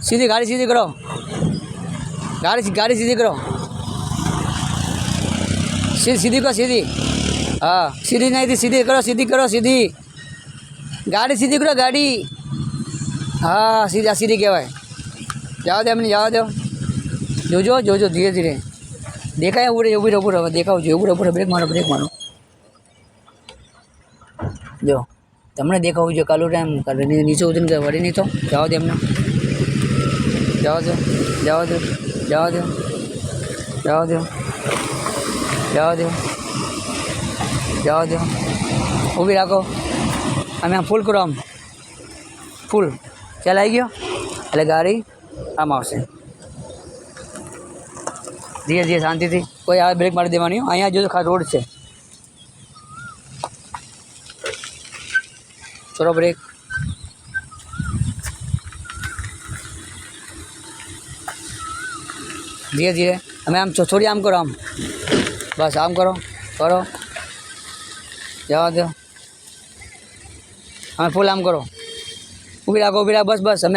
सीधी गाड़ी सीधी करो, गाड़ी सीधी करो, सीधी करो सीधी। हाँ सीधी नहीं थी, सीधी करो, सीधी करो, सीधी गाड़ी सीधी करो, गाड़ी। हाँ सीधा सीधी कहवाय। जाओ दे अમને जाओ दो। જોજો જોજો ધીરે ધીરે દેખાય ઉભી રહો દેખાવ જો ઉભી રહો બ્રેક મારો જો તમને દેખાવું જોઈએ કાલો ટાઈમ નીચે ઉતરીને વળી નહીં તો જવા દે એમને જવા દો જવા દો જવા દો જવા દો જવા દો જવા દો ઊભી રાખો અમે આમ ફૂલ કરો આમ ફૂલ ચાલ આવી ગયો એટલે ગાડી આમ આવશે ધીરે ધીરે શાંતિથી કોઈ આવે બ્રેક મારી દેવાની અહીંયા જોજો ખાસ રોડ છે થોડો બ્રેક ધીરે ધીરે અમે આમ થોડી આમ કરો આમ બસ આમ કરો કરો જવા દો અમે ફૂલ આમ કરો ઊભી રાખો બસ અમે